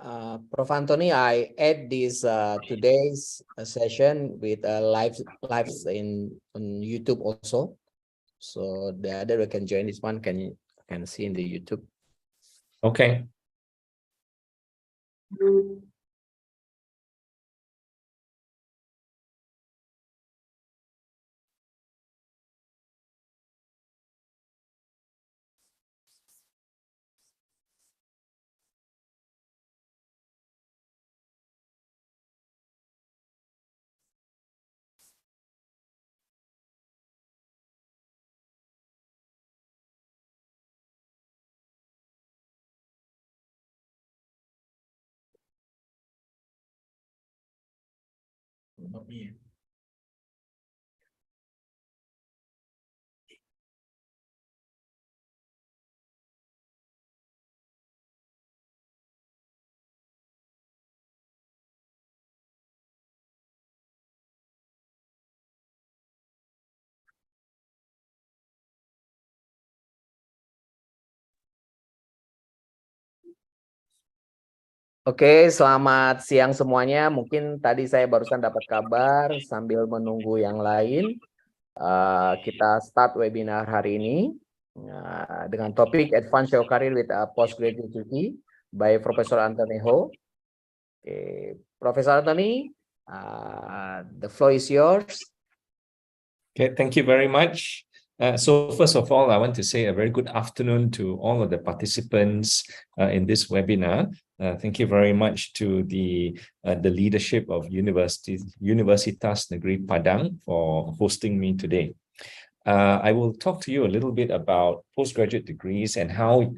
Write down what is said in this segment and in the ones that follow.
Prof. Anthony, I add this today's session with lives on YouTube also. So the other can join this one can see in the YouTube. Okay. Oke, selamat siang semuanya. Mungkin tadi saya barusan dapat kabar sambil menunggu yang lain. Kita start webinar hari ini dengan topik Advance Your Career with a Postgraduate Degree by Professor Anthony Ho. Professor Anthony, the floor is yours. Okay, thank you very much. So first of all, I want to say a very good afternoon to all of the participants in this webinar. Thank you very much to the leadership of Universitas Negeri Padang for hosting me today. I will talk to you a little bit about postgraduate degrees and how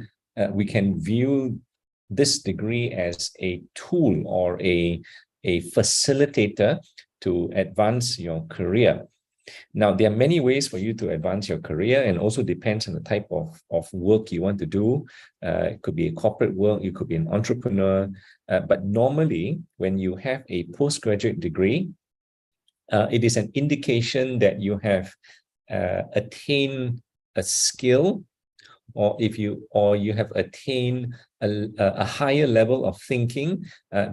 we can view this degree as a tool or a facilitator to advance your career. Now, there are many ways for you to advance your career, and also depends on the type of work you want to do. It could be a corporate work, you could be an entrepreneur. But normally, when you have a postgraduate degree, it is an indication that you have attained a skill, or you have attained a higher level of thinking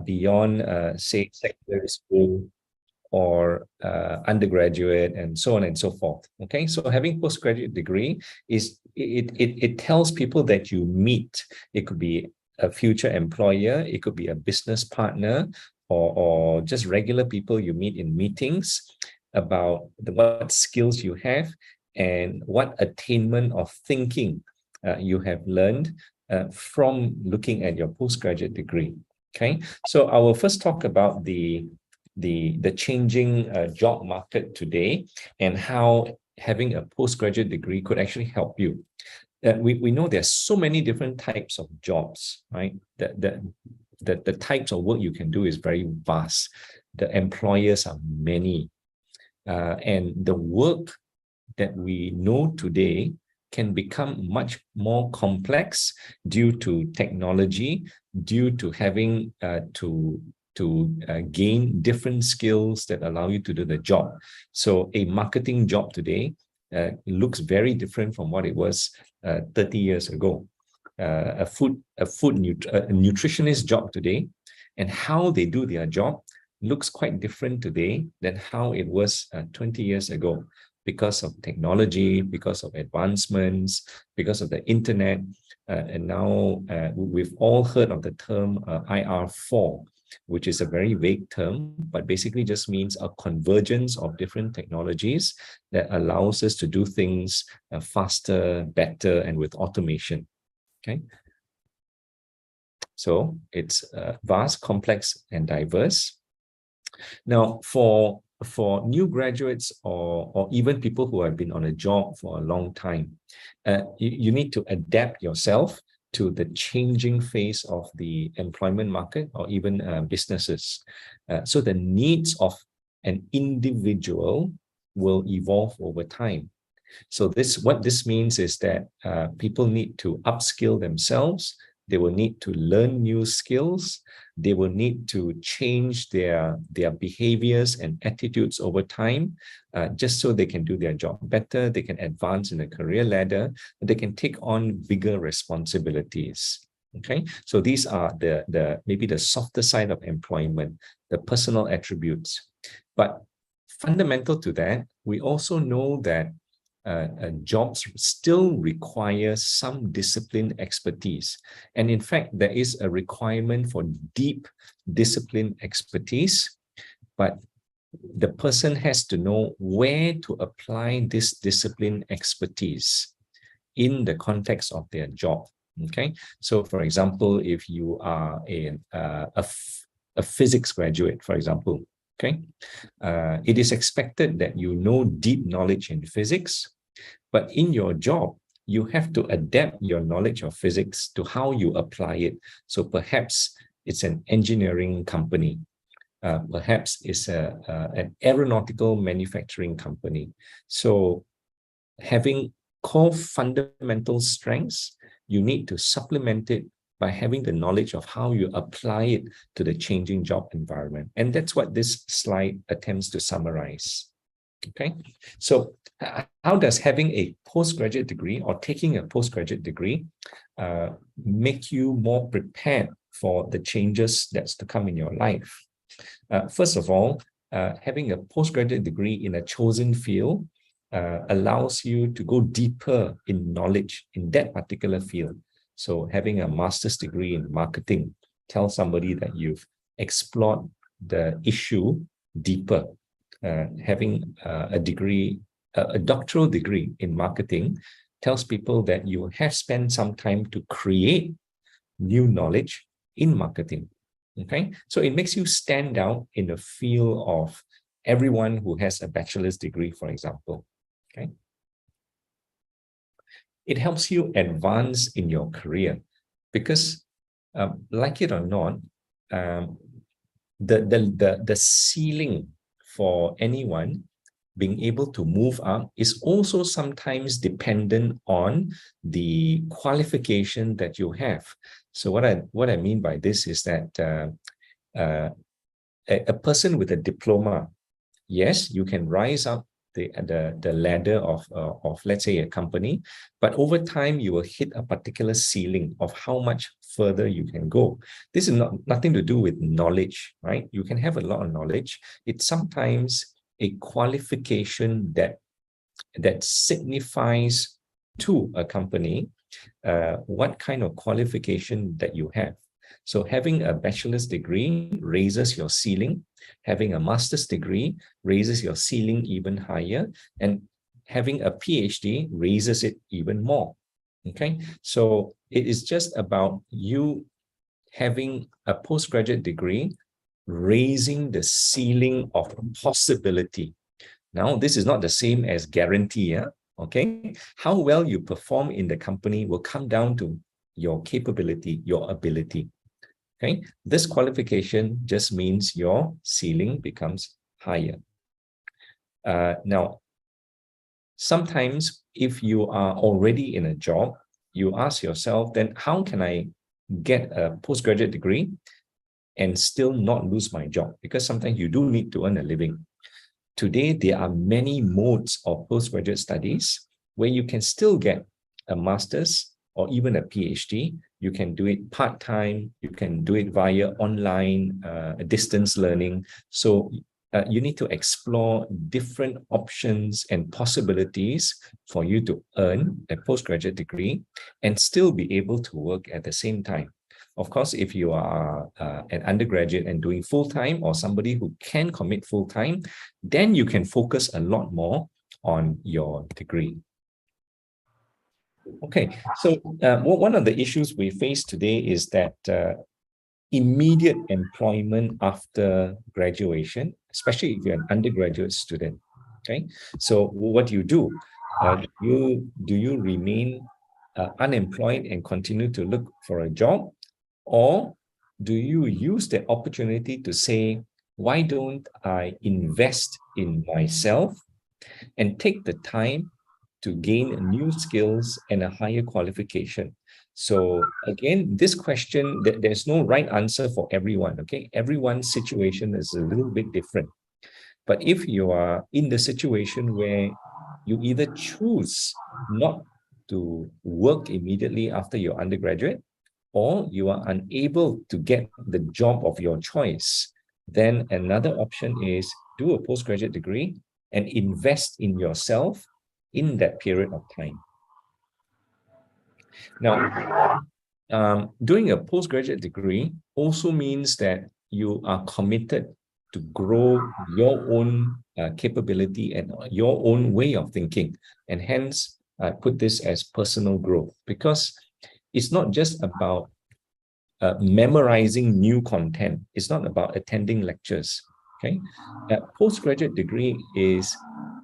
beyond, say, secondary school or undergraduate, and so on and so forth. Okay, so having postgraduate degree is it tells people that you meet. It could be a future employer, it could be a business partner, or just regular people you meet in meetings, about what skills you have and what attainment of thinking you have learned from looking at your postgraduate degree. Okay, so I will first talk about the changing job market today and how having a postgraduate degree could actually help you. We know there's so many different types of jobs, right? The types of work you can do is very vast. The employers are many. And the work that we know today can become much more complex due to technology, due to having to gain different skills that allow you to do the job. So a marketing job today looks very different from what it was 30 years ago. A nutritionist job today and how they do their job looks quite different today than how it was 20 years ago, because of technology, because of advancements, because of the internet. And now we've all heard of the term IR4, which is a very vague term, but basically just means a convergence of different technologies that allows us to do things faster, better, and with automation. Okay. So it's vast, complex, and diverse. Now, for new graduates or even people who have been on a job for a long time, you need to adapt yourself to the changing phase of the employment market or even businesses. So the needs of an individual will evolve over time. So what this means is that people need to upskill themselves. They will need to learn new skills. They will need to change their behaviors and attitudes over time, just so they can do their job better, they can advance in the career ladder, and they can take on bigger responsibilities. Okay, so these are the maybe the softer side of employment, the personal attributes. But fundamental to that, we also know that jobs still require some discipline expertise. And in fact, there is a requirement for deep discipline expertise, but the person has to know where to apply this discipline expertise in the context of their job. Okay, so for example, if you are a physics graduate, for example, okay, it is expected that you know deep knowledge in physics, but in your job, you have to adapt your knowledge of physics to how you apply it. So perhaps it's an engineering company, perhaps it's an aeronautical manufacturing company. So having core fundamental strengths, you need to supplement it by having the knowledge of how you apply it to the changing job environment. And that's what this slide attempts to summarize. Okay, so how does having a postgraduate degree or taking a postgraduate degree make you more prepared for the changes that's to come in your life? First of all, having a postgraduate degree in a chosen field allows you to go deeper in knowledge in that particular field. So having a master's degree in marketing tells somebody that you've explored the issue deeper. Having a degree, a doctoral degree in marketing tells people that you have spent some time to create new knowledge in marketing. Okay, so it makes you stand out in the field of everyone who has a bachelor's degree, for example. Okay, it helps you advance in your career because, like it or not, the ceiling for anyone being able to move up is also sometimes dependent on the qualification that you have. So what I mean by this is that a person with a diploma, yes, you can rise up the ladder of let's say a company, but over time you will hit a particular ceiling of how much further you can go. This is nothing to do with knowledge, right? You can have a lot of knowledge. It's sometimes a qualification that signifies to a company what kind of qualification that you have. So having a bachelor's degree raises your ceiling. Having a master's degree raises your ceiling even higher. And having a PhD raises it even more. Okay, so it is just about you having a postgraduate degree, raising the ceiling of possibility. Now, this is not the same as guarantee. Okay, how well you perform in the company will come down to your capability, your ability. Okay, this qualification just means your ceiling becomes higher. Now, sometimes if you are already in a job, you ask yourself, then how can I get a postgraduate degree and still not lose my job? Because sometimes you do need to earn a living. Today, there are many modes of postgraduate studies where you can still get a master's or even a PhD. You can do it part-time. You can do it via online distance learning. So you need to explore different options and possibilities for you to earn a postgraduate degree and still be able to work at the same time. Of course, if you are an undergraduate and doing full-time or somebody who can commit full-time, then you can focus a lot more on your degree. Okay, so one of the issues we face today is that immediate employment after graduation, especially if you're an undergraduate student. Okay, so what do? Do you remain unemployed and continue to look for a job? Or do you use the opportunity to say, why don't I invest in myself and take the time to gain new skills and a higher qualification? So again, this question, there's no right answer for everyone, okay? Everyone's situation is a little bit different. But if you are in the situation where you either choose not to work immediately after your undergraduate, or you are unable to get the job of your choice, then another option is do a postgraduate degree and invest in yourself in that period of time. Now, doing a postgraduate degree also means that you are committed to grow your own capability and your own way of thinking. And hence, I put this as personal growth, because it's not just about memorizing new content. It's not about attending lectures. Okay, a postgraduate degree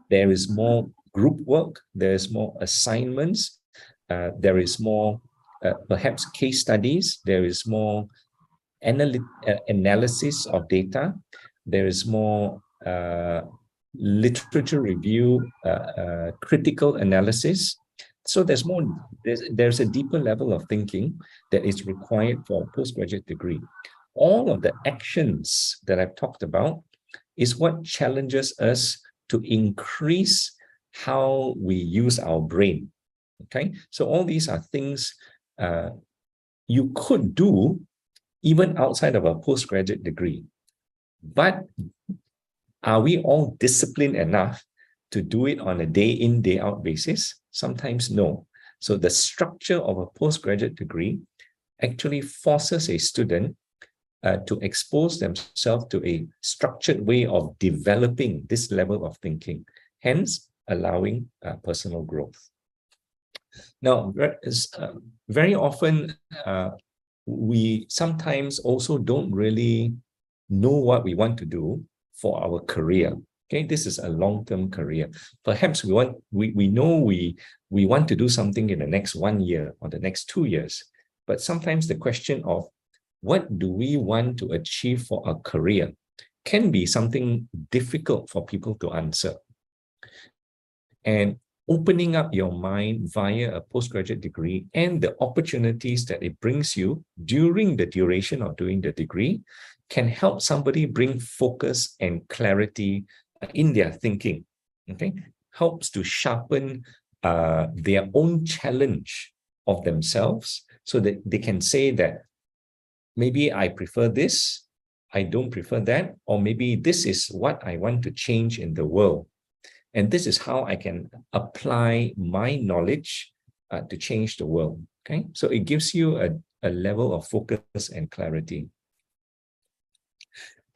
there is more group work, there is more assignments, there is more perhaps case studies, there is more analysis of data, there is more literature review, critical analysis. So there's a deeper level of thinking that is required for a postgraduate degree. All of the actions that I've talked about is what challenges us to increase how we use our brain. Okay, so all these are things you could do even outside of a postgraduate degree. But are we all disciplined enough to do it on a day in, day out basis? Sometimes no. So the structure of a postgraduate degree actually forces a student to expose themselves to a structured way of developing this level of thinking, hence allowing personal growth. Now, very often, we sometimes also don't really know what we want to do for our career. Okay, this is a long-term career. Perhaps we know we want to do something in the next 1 year or the next 2 years. But sometimes the question of what do we want to achieve for a career can be something difficult for people to answer. And opening up your mind via a postgraduate degree and the opportunities that it brings you during the duration of doing the degree can help somebody bring focus and clarity in their thinking. Okay, helps to sharpen their own challenge of themselves so that they can say that maybe I prefer this, I don't prefer that, or maybe this is what I want to change in the world. And this is how I can apply my knowledge to change the world. Okay, so it gives you a level of focus and clarity.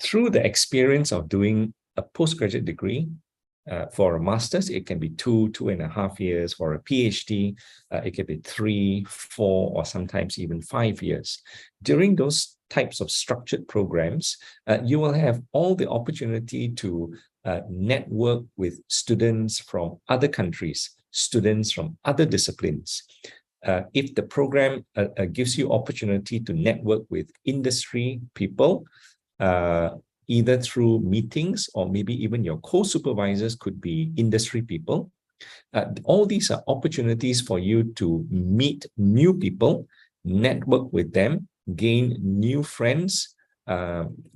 Through the experience of doing a postgraduate degree, for a master's, it can be 2.5 years. For a PhD, it can be 3, 4, or sometimes even 5 years. During those types of structured programs, you will have all the opportunity to network with students from other countries, students from other disciplines. If the program gives you opportunity to network with industry people, either through meetings or maybe even your co-supervisors could be industry people. All these are opportunities for you to meet new people, network with them, gain new friends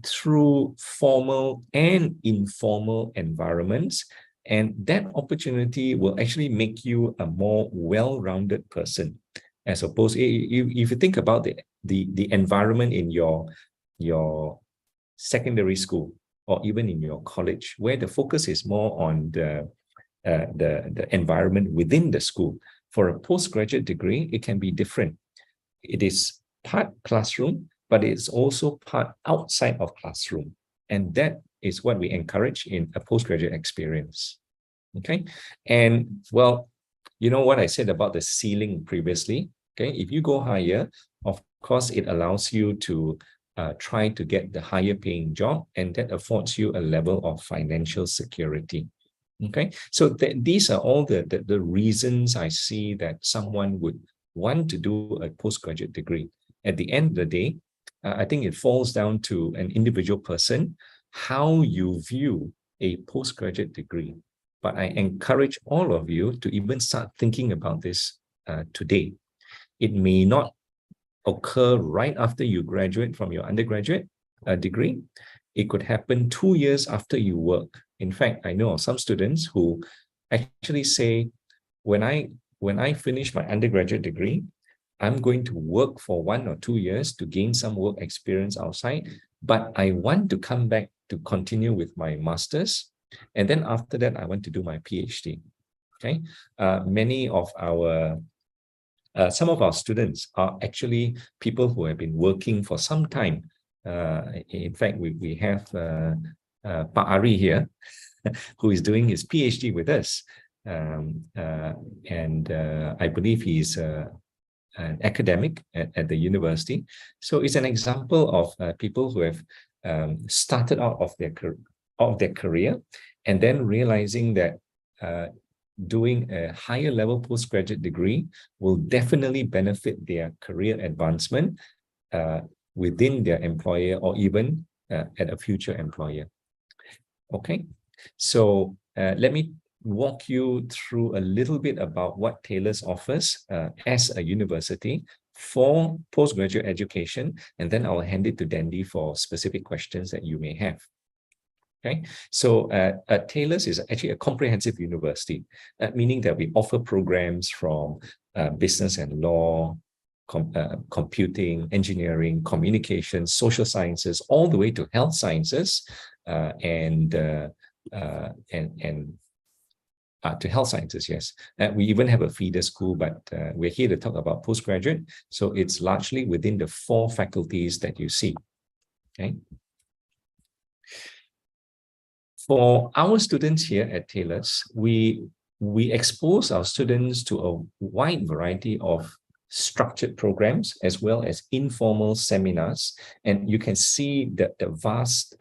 through formal and informal environments. And that opportunity will actually make you a more well-rounded person. As opposed, if you think about the environment in your secondary school or even in your college, where the focus is more on the environment within the school. For a postgraduate degree, it can be different. It is part classroom, but it's also part outside of classroom. And that is what we encourage in a postgraduate experience. Okay. And well, you know what I said about the ceiling previously. Okay. If you go higher, of course, it allows you to try to get the higher paying job, and that affords you a level of financial security. Okay, so these are all the reasons I see that someone would want to do a postgraduate degree. At the end of the day, I think it falls down to an individual person, how you view a postgraduate degree. But I encourage all of you to even start thinking about this today. It may not occur right after you graduate from your undergraduate degree. It could happen 2 years after you work. In fact, I know of some students who actually say, when I finish my undergraduate degree, I'm going to work for 1 or 2 years to gain some work experience outside, but I want to come back to continue with my master's. And then after that, I want to do my PhD. Okay. Many of our some of our students are actually people who have been working for some time. In fact, we have Pak Ari here, who is doing his PhD with us. I believe he's an academic at the university. So it's an example of people who have started out of their career and then realizing that doing a higher level postgraduate degree will definitely benefit their career advancement within their employer or even at a future employer. Okay, so let me walk you through a little bit about what Taylor's offers as a university for postgraduate education, and then I'll hand it to Dandy for specific questions that you may have. Okay, so Taylor's is actually a comprehensive university, meaning that we offer programs from business and law, computing, engineering, communications, social sciences, all the way to health sciences and to health sciences, yes. We even have a feeder school, but we're here to talk about postgraduate. So it's largely within the 4 faculties that you see. Okay. For our students here at Taylor's, we expose our students to a wide variety of structured programs as well as informal seminars. And you can see the vast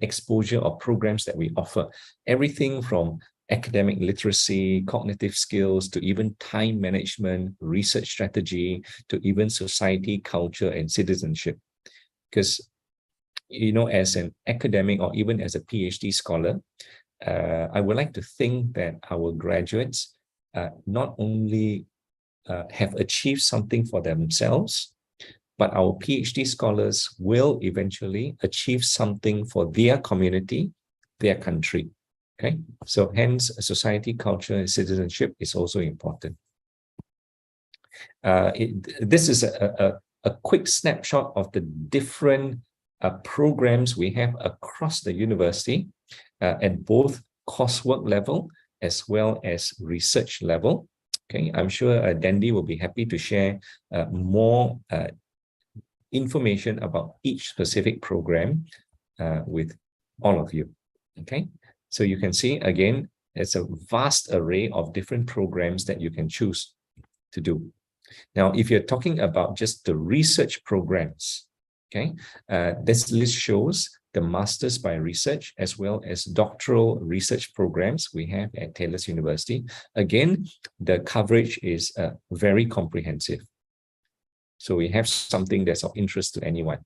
exposure of programs that we offer. Everything from academic literacy, cognitive skills, to even time management, research strategy, to even society, culture, and citizenship. Because, you know, as an academic or even as a PhD scholar, I would like to think that our graduates not only have achieved something for themselves, but our PhD scholars will eventually achieve something for their community, their country. Okay, so hence society, culture, and citizenship is also important. This is a quick snapshot of the different programs we have across the university at both coursework level as well as research level. Okay, I'm sure Dandy will be happy to share more information about each specific program with all of you. Okay, so you can see again, it's a vast array of different programs that you can choose to do. Now, if you're talking about just the research programs, okay, this list shows the Masters by Research as well as doctoral research programs we have at Taylor's University. Again, the coverage is very comprehensive. So we have something that's of interest to anyone.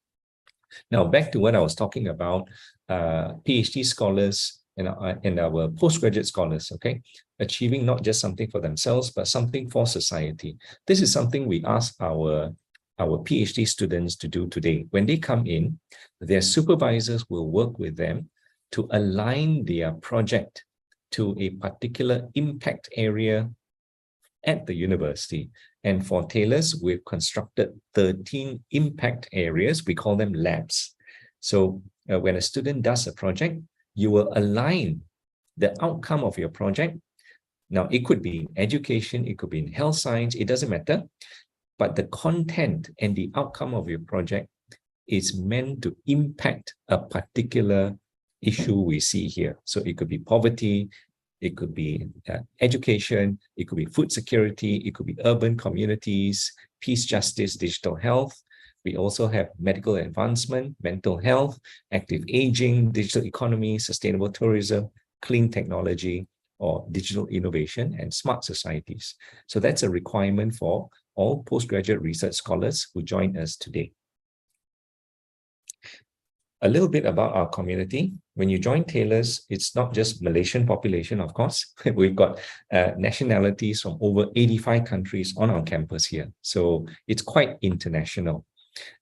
Now, back to what I was talking about, PhD scholars and our postgraduate scholars, okay, achieving not just something for themselves, but something for society. This is something we ask our PhD students to do today. When they come in, their supervisors will work with them to align their project to a particular impact area at the university. And for Taylor's, we've constructed 13 impact areas. We call them labs. So when a student does a project, you will align the outcome of your project. Now, it could be in education, it could be in health science, it doesn't matter. But the content and the outcome of your project is meant to impact a particular issue we see here. So it could be poverty, it could be education, it could be food security, it could be urban communities, peace, justice, digital health. We also have medical advancement, mental health, active aging, digital economy, sustainable tourism, clean technology, or digital innovation and smart societies. So that's a requirement for all postgraduate research scholars who join us today. A little bit about our community. When you join Taylor's, it's not just Malaysian population, of course. We've got nationalities from over 85 countries on our campus here. So it's quite international.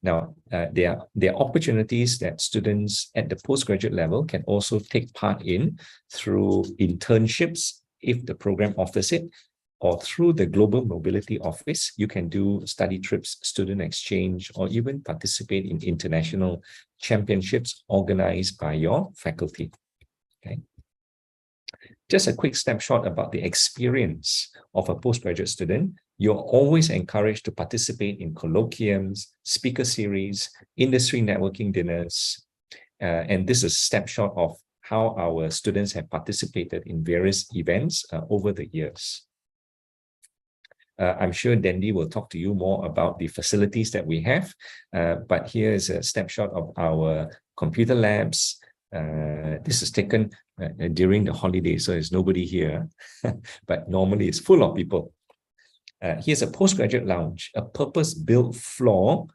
Now, there are opportunities that students at the postgraduate level can also take part in through internships if the program offers it. or through the Global Mobility Office, you can do study trips, student exchange, or even participate in international championships organized by your faculty. Okay. Just a quick snapshot about the experience of a postgraduate student. You're always encouraged to participate in colloquiums, speaker series, industry networking dinners. And this is a snapshot of how our students have participated in various events over the years. I'm sure Dandy will talk to you more about the facilities that we have, but here is a snapshot of our computer labs. This is taken during the holiday, so there's nobody here, but normally it's full of people. Here's a postgraduate lounge, a purpose-built floor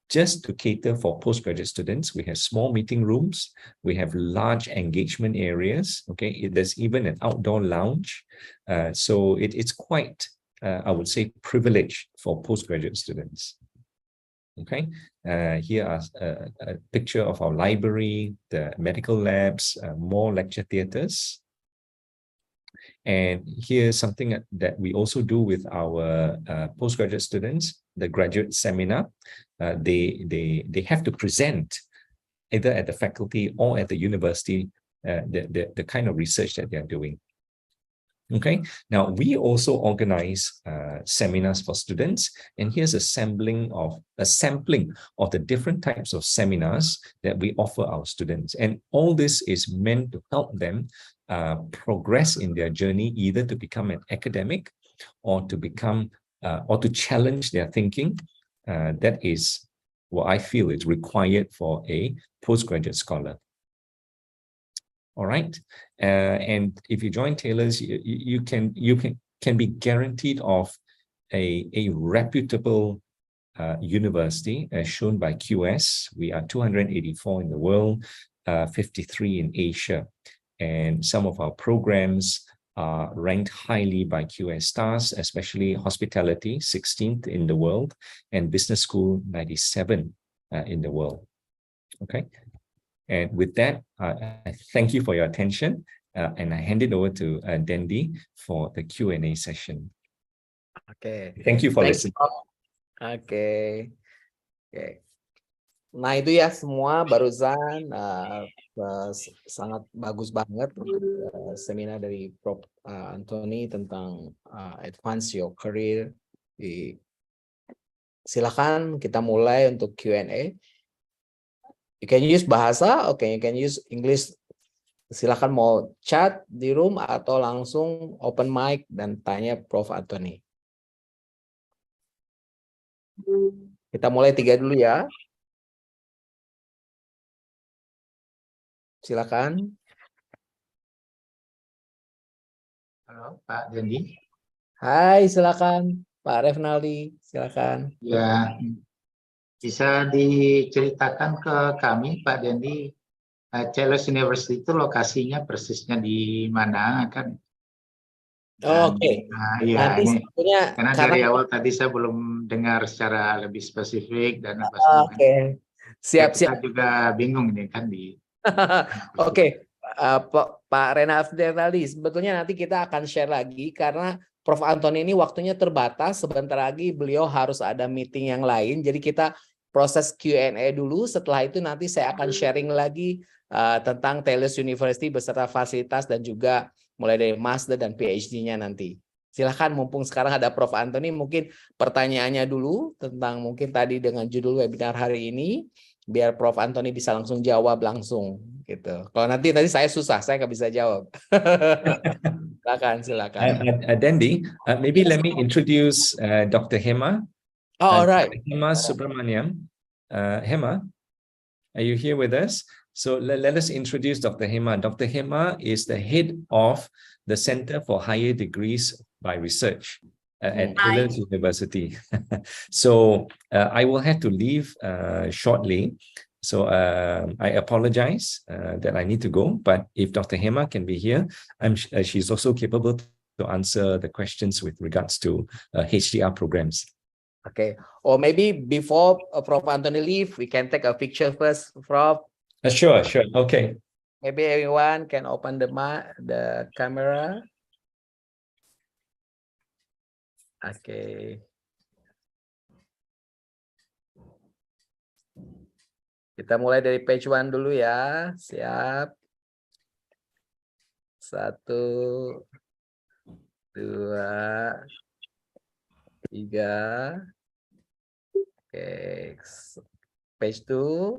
just to cater for postgraduate students. We have small meeting rooms. We have large engagement areas. Okay, there's even an outdoor lounge. So it's quite, I would say, privileged for postgraduate students. Okay, here are a picture of our library, the medical labs, more lecture theaters. And here's something that we also do with our postgraduate students, the graduate seminar. They have to present either at the faculty or at the university the kind of research that they're doing. Okay, now we also organize seminars for students, and here's a sampling of the different types of seminars that we offer our students. And all this is meant to help them progress in their journey, either to become an academic or to become or to challenge their thinking. That is what I feel is required for a postgraduate scholar. All right, and if you join Taylor's, you can be guaranteed of a reputable university, as shown by QS. We are 284 in the world, 53 in Asia, and some of our programs are ranked highly by QS stars, especially hospitality, 16th in the world, and business school, 97 in the world. Okay. And with that, I thank you for your attention, and I hand it over to Dandy for the Q&A session. Okay. Thank you for listening. Oke. Nah itu ya semua barusan sangat bagus banget seminar dari Prof Anthony tentang advance your career. Silakan kita mulai untuk Q&A. You can use bahasa, okay, you can use English. Silakan mau chat di room atau langsung open mic dan tanya Prof Anthony. Kita mulai 3 dulu ya. Silakan. Halo, Pak Dendi. Hai, silakan Pak Refnaldi, silakan. Ya, bisa diceritakan ke kami, Pak Dendi, Taylor's University itu lokasinya persisnya di mana kan? Oh, Oke. Iya, Nanti ini sebetulnya karena dari awal tadi saya belum dengar secara lebih spesifik dan apa semua. Oke. Siap. Kita juga bingung ini kan di. Oke, Pak Renaldi, sebetulnya nanti kita akan share lagi karena Prof Anthony ini waktunya terbatas. Sebentar lagi beliau harus ada meeting yang lain. Jadi kita proses Q&A dulu. Setelah itu nanti saya akan sharing lagi tentang Taylor's University beserta fasilitas dan juga mulai dari master dan PhD-nya nanti. Silahkan mumpung sekarang ada Prof Anthony, mungkin pertanyaannya dulu tentang mungkin tadi dengan judul webinar hari ini, biar Prof Anthony bisa langsung jawab langsung gitu. Kalau nanti tadi saya susah, saya nggak bisa jawab. Silakan. Dandy, maybe let me introduce Dr. Hema. Oh, all right. Hema Subramaniam. Hema, are you here with us? So let us introduce Dr. Hema. Dr. Hema is the head of the Center for Higher Degrees by Research at Taylor's University. So I will have to leave shortly. So I apologize that I need to go, but if Dr. Hema can be here, she's also capable to answer the questions with regards to HDR programs. Okay. Or maybe before Prof Anthony leave, we can take a picture first, Prof. Sure. Okay. Maybe everyone can open the camera. Oke. Kita mulai dari page 1 dulu ya. Siap. 1, 2, 3. Oke. Page 2.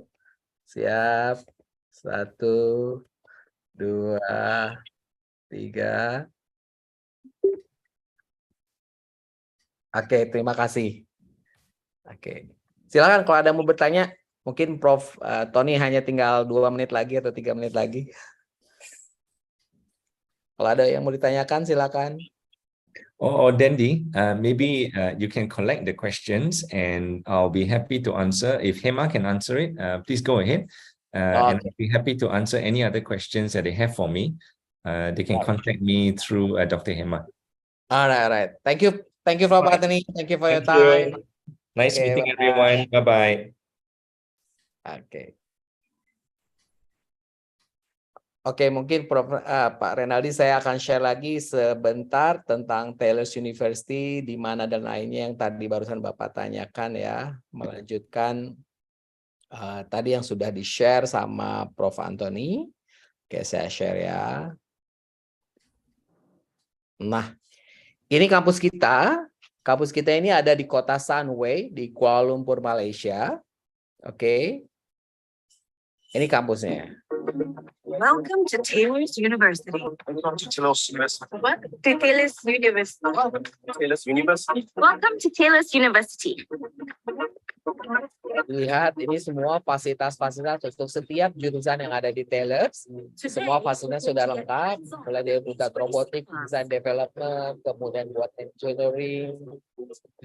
Siap. 1, 2, 3. Oke, terima kasih. Oke. Silakan kalau ada yang mau bertanya. Mungkin Prof. Tony hanya tinggal 2 menit lagi atau 3 menit lagi. Kalau ada yang mau ditanyakan, silakan. Or Dandy, maybe you can collect the questions and I'll be happy to answer. If Hema can answer it, please go ahead. And I'll be happy to answer any other questions that they have for me. They can contact me through Dr. Hema. All right. Thank you, Prof. Anthony. Thank you for your time. Nice Okay, meeting everyone. Bye-bye. Oke. Oke, mungkin Pak Renaldi saya akan share lagi sebentar tentang Taylor's University di mana dan lainnya yang tadi barusan Bapak tanyakan ya. Melanjutkan tadi yang sudah di-share sama Prof. Anthony. Oke, saya share ya. Nah, ini kampus kita. Kampus kita ini ada di kota Sunway di Kuala Lumpur, Malaysia. Oke. Ini kampusnya. Welcome to Taylor's University. Welcome to Taylor's University. Welcome to Taylor's University. Taylor's University. Welcome to Taylor's University. Lihat ini semua fasilitas-fasilitas untuk setiap jurusan yang ada di Taylor's. Semua fasilitas sudah lengkap. Mulai dari pusat robotik, design development, kemudian buat engineering,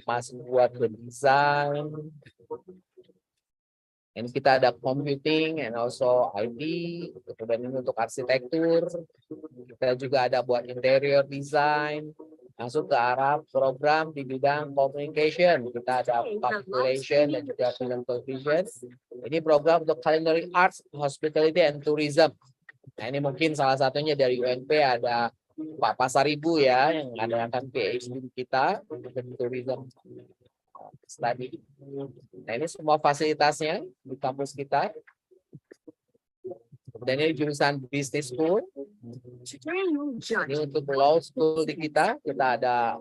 masih buat desain. Ini kita ada computing and also IT, kemudian ini untuk arsitektur. Kita juga ada buat interior design, langsung ke arah program di bidang communication. Kita ada public relation dan juga film television. Ini program untuk culinary arts, hospitality and tourism. Nah, ini mungkin salah satunya dari UNP ada Pak Pasaribu ya, yang mengadakan PhD kita untuk tourism study. Nah, ini semua fasilitasnya di kampus kita. Dan ini jurusan business school. Ini untuk law school di kita ada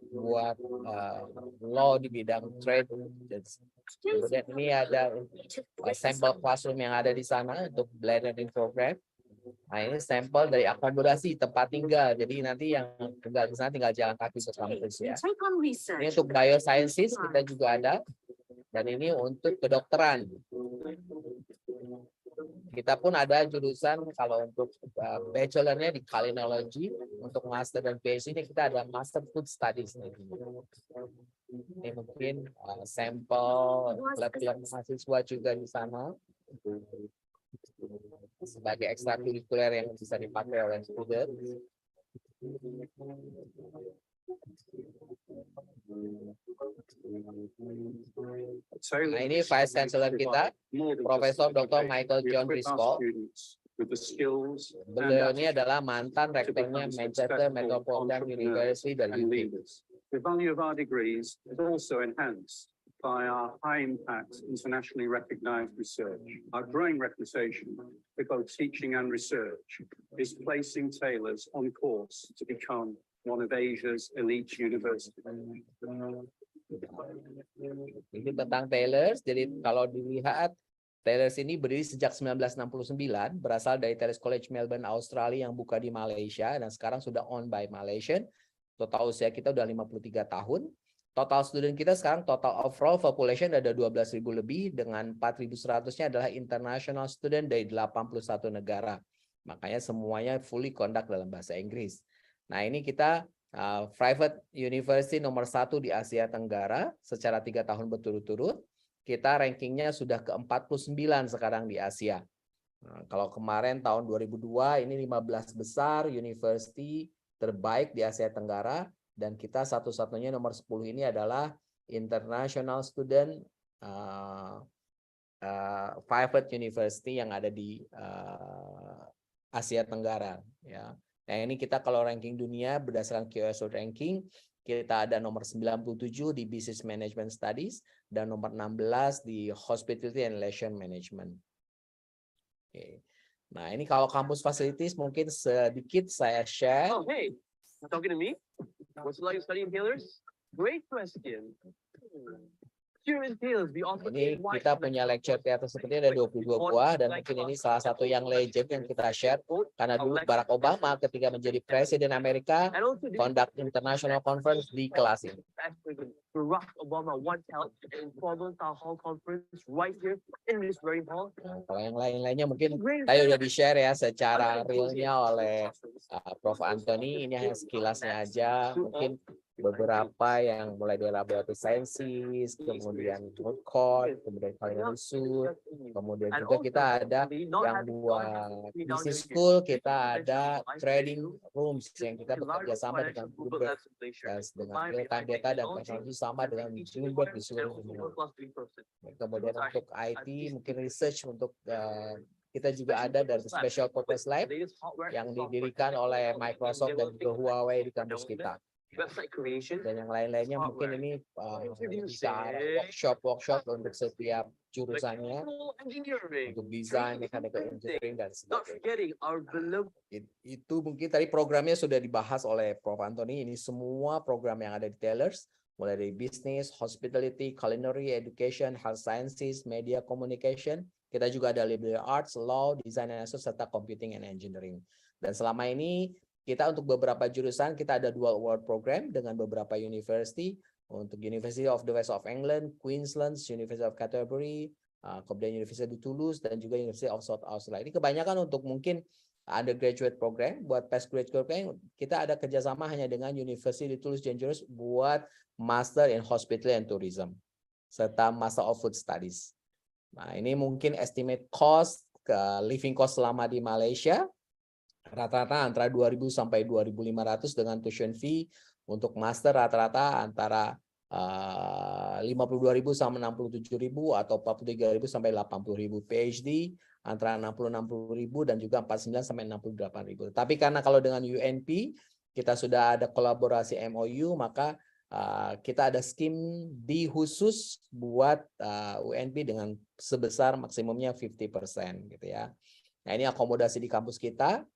buat law di bidang trade. Kemudian ini ada sampel classroom yang ada di sana untuk blended program. Nah, ini sampel dari akomodasi tempat tinggal. Jadi nanti yang tinggal di sana tinggal jalan kaki ke kampus ya. Ini untuk biosciences kita juga ada. Dan ini untuk kedokteran. Kita pun ada jurusan kalau untuk bachelornya di culinology, untuk master dan PhD ini kita ada master food studies. Ini mungkin sampel lab mahasiswa juga di sana. Sebagai ekstrakurikuler yang bisa dipakai oleh student. Nah, ini Vice Chancellor kita, Profesor Dr. Michael John Driscoll. Beliau ini adalah mantan rektornya Manchester Metropolitan University dari UK. The value of our degrees is also enhanced by our high-impact, internationally recognized research. Our growing reputation for both teaching and research is placing Taylor's on course to become one of Asia's elite universities. Ini tentang Taylor's. Jadi kalau dilihat, Taylor's ini berdiri sejak 1969, berasal dari Taylor's College Melbourne, Australia yang buka di Malaysia dan sekarang sudah owned by Malaysian. Total usia kita udah 53 tahun. Total student kita sekarang total overall population ada 12.000 lebih, dengan 4.100-nya adalah international student dari 81 negara. Makanya semuanya fully conduct dalam bahasa Inggris. Nah, ini kita private university nomor 1 di Asia Tenggara secara 3 tahun berturut-turut. Kita rankingnya sudah ke-49 sekarang di Asia. Nah, kalau kemarin tahun 2002 ini 15 besar university terbaik di Asia Tenggara. Dan kita satu-satunya nomor 10 ini adalah international student private university yang ada di Asia Tenggara. Ya. Nah, ini kita kalau ranking dunia berdasarkan QS ranking, kita ada nomor 97 di Business Management Studies dan nomor 16 di Hospitality and Leisure Management. Oke. Nah, ini kalau kampus facilities mungkin sedikit saya share. Oh, hey, you talking to me? What's it like studying tailors? Great question. Here in Taylor, we offer Ini kita punya lecture theater seperti ada 22 buah dan mungkin ini salah satu yang legend yang kita share karena dulu Barack Obama ketika menjadi Presiden Amerika conduct international conference di kelas ini. Barack Obama once held an informal town hall conference right here in this very hall. Nah, kalau yang lain-lainnya mungkin tadi udah di-share ya secara realnya oleh Prof. Anthony. Ini hanya sekilasnya aja, mungkin beberapa yang mulai dari laboratory sciences, kemudian food court, kemudian culinary suit, kemudian juga kita ada yang buat business school, kita ada trading rooms yang kita bekerja sama dengan Bloomberg, dengan real-time data dan teknologi sama dengan Bloomberg di seluruh dunia. Kemudian untuk IT, mungkin research untuk kita juga ada dari Special Purpose Lab yang didirikan oleh Microsoft dan juga Huawei di kampus kita. Website creation Dan yang lain-lainnya mungkin ini bisa ada workshop untuk setiap jurusannya, untuk desain, mechanical engineering dan sebagainya. Itu mungkin tadi programnya sudah dibahas oleh Prof. Anthony. Ini semua program yang ada di Taylors, mulai dari business, hospitality, culinary, education, health sciences, media communication. Kita juga ada liberal arts, law, design and arts, serta computing and engineering. Dan selama ini kita untuk beberapa jurusan kita ada dual award program dengan beberapa university. Untuk University of the West of England, Queensland, University of Canterbury, kemudian University of Toulouse dan juga University of South Australia. Ini kebanyakan untuk mungkin undergraduate program. Buat postgraduate program kita ada kerjasama hanya dengan University of Toulouse dan Toulouse buat Master in Hospitality and Tourism serta Master of Food Studies. Nah, ini mungkin estimate cost living cost selama di Malaysia. Rata-rata antara 2.000 sampai 2.500 dengan tuition fee. Untuk master rata-rata antara 52.000 sampai 67.000 atau 43.000 sampai 80.000. PhD antara 60.000 dan juga 49 sampai 68.000. Tapi karena kalau dengan UNP kita sudah ada kolaborasi MOU, maka kita ada skim di khusus buat UNP dengan sebesar maksimumnya 50% gitu ya. Nah, ini akomodasi di kampus kita.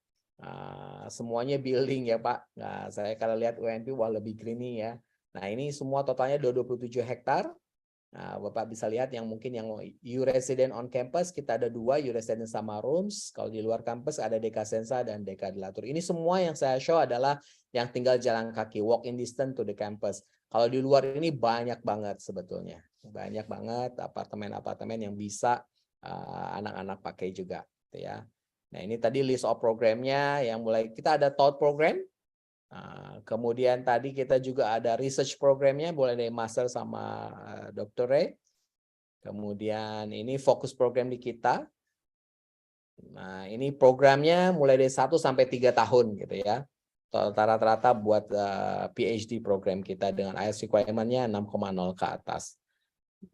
Semuanya building ya Pak. Nah, saya kalau lihat UNP wah lebih greeny ya. Nah, ini semua totalnya 27 hektar. Nah, Bapak bisa lihat yang mungkin yang U resident on campus kita ada 2 U resident sama rooms. Kalau di luar kampus ada Deka Sensa dan Deka Delatur. Ini semua yang saya show adalah yang tinggal jalan kaki, walk in distance to the campus. Kalau di luar ini banyak banget sebetulnya. Banyak banget apartemen-apartemen yang bisa anak-anak pakai juga gitu ya. Nah, ini tadi list of programnya yang mulai kita ada thought program. Kemudian tadi kita juga ada research programnya, mulai dari master sama doctorate. Kemudian ini fokus program di kita. Nah, ini programnya mulai dari 1 sampai 3 tahun gitu ya. Rata-rata buat PhD program kita dengan IELTS requirement-nya 6,0 ke atas.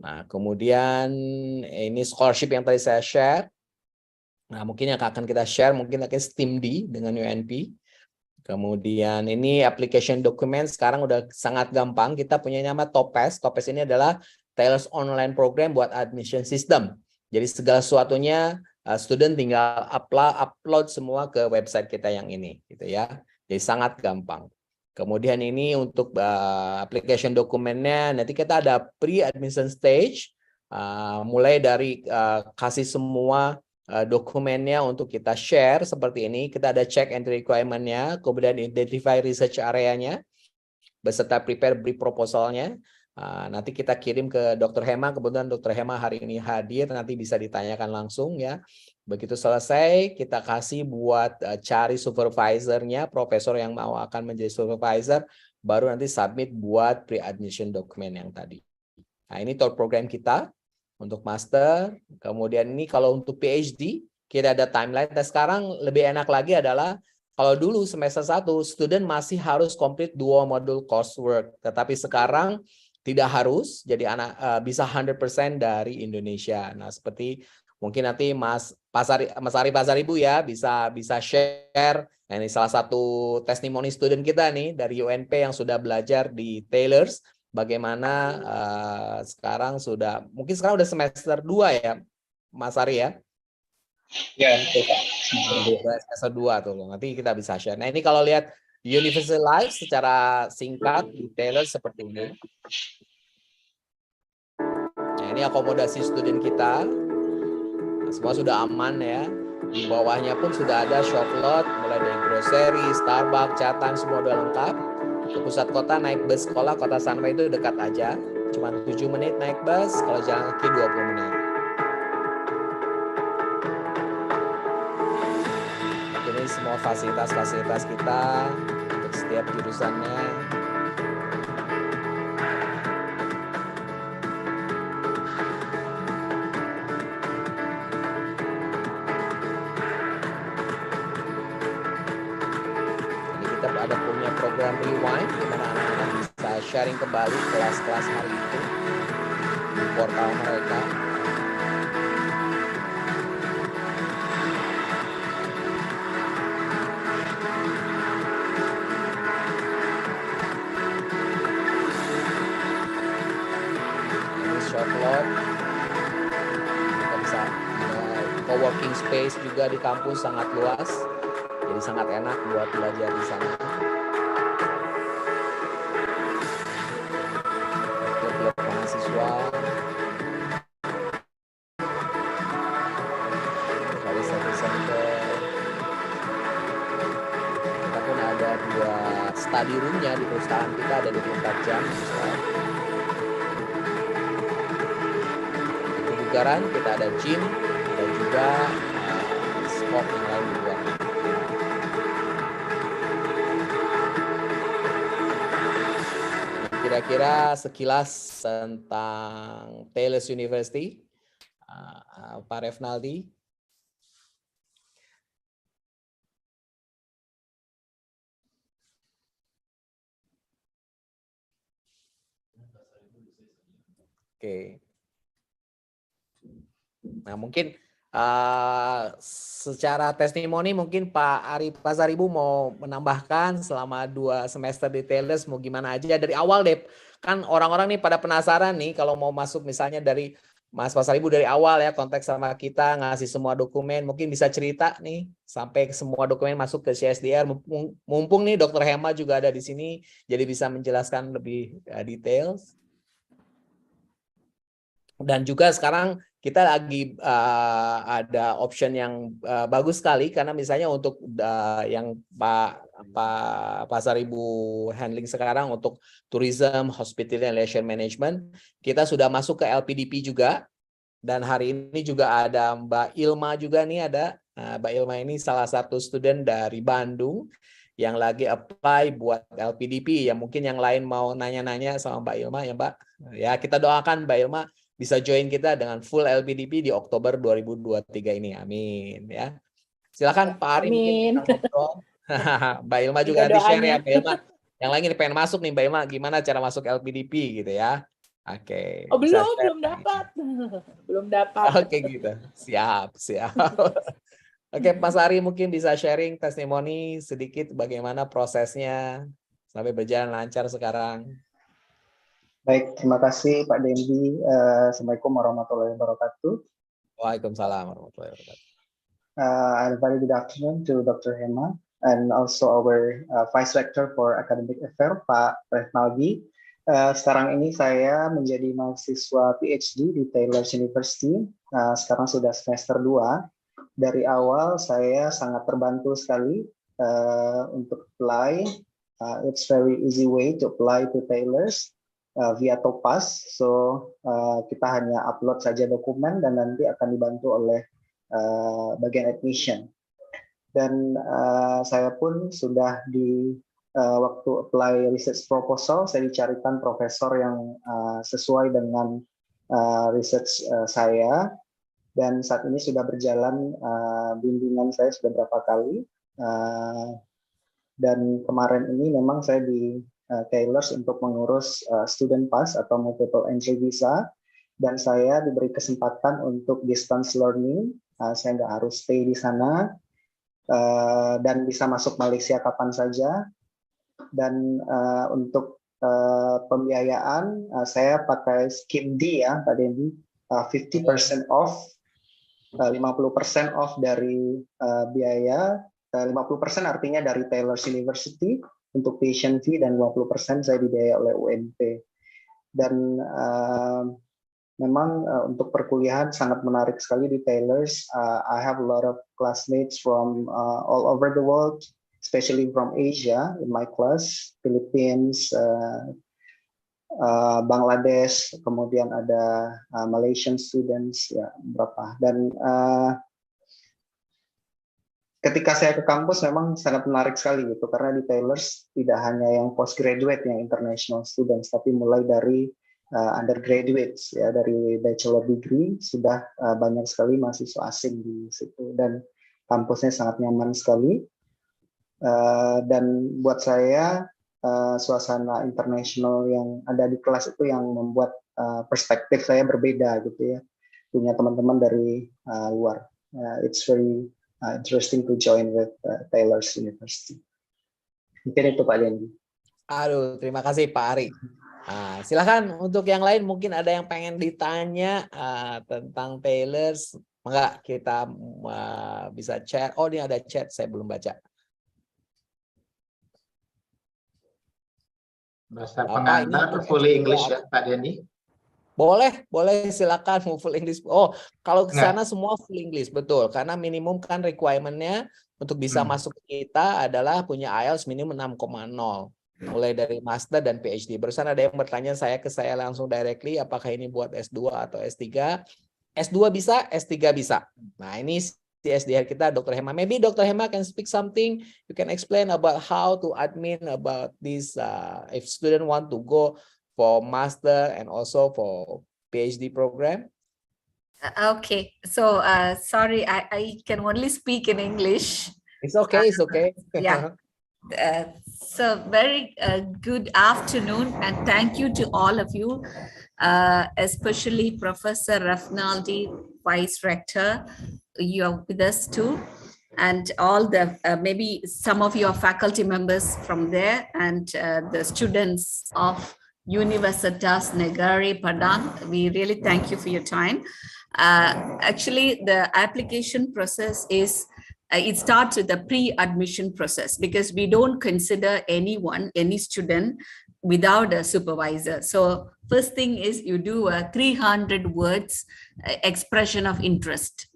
Nah, kemudian ini scholarship yang tadi saya share. Nah, mungkin yang akan kita share mungkin akan STEAM-D dengan UNP. Kemudian ini application document sekarang udah sangat gampang. Kita punya nama Topaz. Topaz ini adalah Taylor's online program buat admission system. Jadi segala sesuatunya student tinggal upload semua ke website kita yang ini gitu ya. Jadi sangat gampang. Kemudian ini untuk application dokumennya nanti kita ada pre-admission stage mulai dari kasih semua dokumennya untuk kita share seperti ini. Kita ada check entry requirement-nya, kemudian identify research area-nya, beserta prepare brief proposal-nya. Nanti kita kirim ke Dr. Hema, kebetulan Dr. Hema hari ini hadir, nanti bisa ditanyakan langsung ya. Begitu selesai, kita kasih buat cari supervisor-nya, profesor yang mau akan menjadi supervisor, baru nanti submit buat pre-admission document yang tadi. Nah, ini tour program kita untuk master. Kemudian ini kalau untuk PhD, kita ada timeline. Dan sekarang lebih enak lagi adalah, kalau dulu semester 1, student masih harus complete 2 modul coursework. Tetapi sekarang tidak harus, jadi anak bisa 100% dari Indonesia. Nah, seperti Mungkin nanti Mas Ari Pasaribu ya bisa share. Nah, ini salah satu testimoni student kita nih dari UNP yang sudah belajar di Taylor's. Bagaimana sekarang mungkin sekarang udah semester 2 ya, Mas Ari ya? Ya, betul Pak. Semester 2 tuh. Nanti kita bisa share. Nah, ini kalau lihat University Life secara singkat di Taylor's seperti ini. Nah, ini akomodasi student kita. Nah, semua sudah aman ya. Di bawahnya pun sudah ada shop lot, mulai dari grocery, Starbucks, chat time, semua udah lengkap. Ke pusat kota naik bus sekolah Kota Sanway itu dekat aja. Cuma 7 menit naik bus, kalau jalan kaki 20 menit. Ini semua fasilitas-fasilitas kita untuk setiap jurusannya. Ada punya program rewind di mana anak-anak bisa sharing kembali kelas-kelas hari itu di portal mereka. Ini shop lot. Kita bisa co-working space juga di kampus sangat luas. Jadi sangat enak buat belajar di sana. Klub mahasiswa. Dari center. Kita pun ada 2 study room-nya di perusahaan kita, ada 24 jam. Di kebugaran kita ada gym, ada juga sport yang lain di luar. Kira-kira sekilas tentang Taylor's University, Pak Refnaldi. Oke. Nah, mungkin secara testimoni mungkin Pak Ari Pasaribu mau menambahkan selama 2 semester di Taylor's mau gimana aja dari awal deh. Kan orang-orang nih pada penasaran nih kalau mau masuk misalnya dari Mas Pasaribu dari awal ya kontak sama kita ngasih semua dokumen, mungkin bisa cerita nih sampai semua dokumen masuk ke CSDR. Mumpung nih Dr. Hema juga ada di sini jadi bisa menjelaskan lebih detail. Dan juga sekarang kita lagi ada option yang bagus sekali karena misalnya untuk yang Pak Pasaribu handling sekarang untuk tourism, hospitality and leisure management, kita sudah masuk ke LPDP juga. Dan hari ini juga ada Mbak Ilma juga nih ada. Mbak Ilma ini salah satu student dari Bandung yang lagi apply buat LPDP. Ya mungkin yang lain mau nanya-nanya sama Mbak Ilma ya Mbak. Ya kita doakan Mbak Ilma bisa join kita dengan full LPDP di Oktober 2023 ini. Amin ya. Silakan Pak Ari mungkin kita ngobrol. Mbak Ilma juga nanti share ya Mbak Ilma. Yang lain pengen masuk nih Mbak Ilma, gimana cara masuk LPDP gitu ya. Oke. Oh belum dapat. Belum dapat. Oke gitu. Siap. Oke, Mas Ari mungkin bisa sharing testimoni sedikit bagaimana prosesnya sampai berjalan lancar sekarang. Baik, terima kasih Pak Dendi. Assalamualaikum warahmatullahi wabarakatuh. Waalaikumsalam warahmatullahi wabarakatuh. A very good afternoon to Dr. Hema and also our Vice Rector for Academic Affairs, Pak Refnaldi. Sekarang ini saya menjadi mahasiswa PhD di Taylor's University. Sekarang sudah semester 2. Dari awal saya sangat terbantu sekali untuk apply. It's very easy way to apply to Taylor's. Via Topaz, so kita hanya upload saja dokumen dan nanti akan dibantu oleh bagian admission. Dan saya pun sudah di waktu apply research proposal, saya dicarikan profesor yang sesuai dengan research saya. Dan saat ini sudah berjalan bimbingan saya sudah berapa kali. Dan kemarin ini memang saya di Taylor's untuk mengurus student pass atau multiple entry visa dan saya diberi kesempatan untuk distance learning. Saya nggak harus stay di sana dan bisa masuk Malaysia kapan saja. Dan untuk pembiayaan saya pakai scheme D ya Pak Dendi, 50% off, 50% off dari biaya, 50% artinya dari Taylor's University untuk tuition fee dan 20% saya dibiayai oleh UMP. Dan memang untuk perkuliahan sangat menarik sekali di Taylor's. I have a lot of classmates from all over the world, especially from Asia in my class, Philippines, Bangladesh, kemudian ada Malaysian students ya berapa. Dan ketika saya ke kampus memang sangat menarik sekali gitu, karena di Taylor's tidak hanya yang postgraduate yang international students, tapi mulai dari undergraduates ya, dari bachelor degree sudah banyak sekali mahasiswa asing di situ, dan kampusnya sangat nyaman sekali. Dan buat saya suasana internasional yang ada di kelas itu yang membuat perspektif saya berbeda gitu ya, punya teman-teman dari luar. It's very interesting to join with Taylor's University. Mungkin itu Pak Dendi. Aduh, terima kasih Pak Ari. Silakan untuk yang lain, mungkin ada yang pengen ditanya tentang Taylor's. Enggak, kita bisa chat. Oh, ini ada chat, saya belum baca. Bahasa pengantar full English ya Pak Dendi? Boleh silakan full English. Oh, kalau ke sana semua full English, betul. Karena minimum kan requirement-nya untuk bisa masuk ke kita adalah punya IELTS minimum 6,0. Mulai dari master dan PhD. Barusan ada yang bertanya ke saya langsung directly, apakah ini buat S2 atau S3? S2 bisa, S3 bisa. Nah, ini si SDR kita, Dr. Hema. Maybe Dr. Hema can speak something. You can explain about how to admin about this, if student want to go for master and also for PhD program. Okay, so sorry, I can only speak in English. It's okay, it's okay. Yeah. So very good afternoon, and thank you to all of you, especially Professor Rafnaldi, Vice Rector. You are with us too, and all the maybe some of your faculty members from there, and the students of Universitas Negeri Padang. We really thank you for your time. Actually, the application process is it starts with the pre-admission process, because we don't consider any student without a supervisor. So first thing is you do a 300 words expression of interest.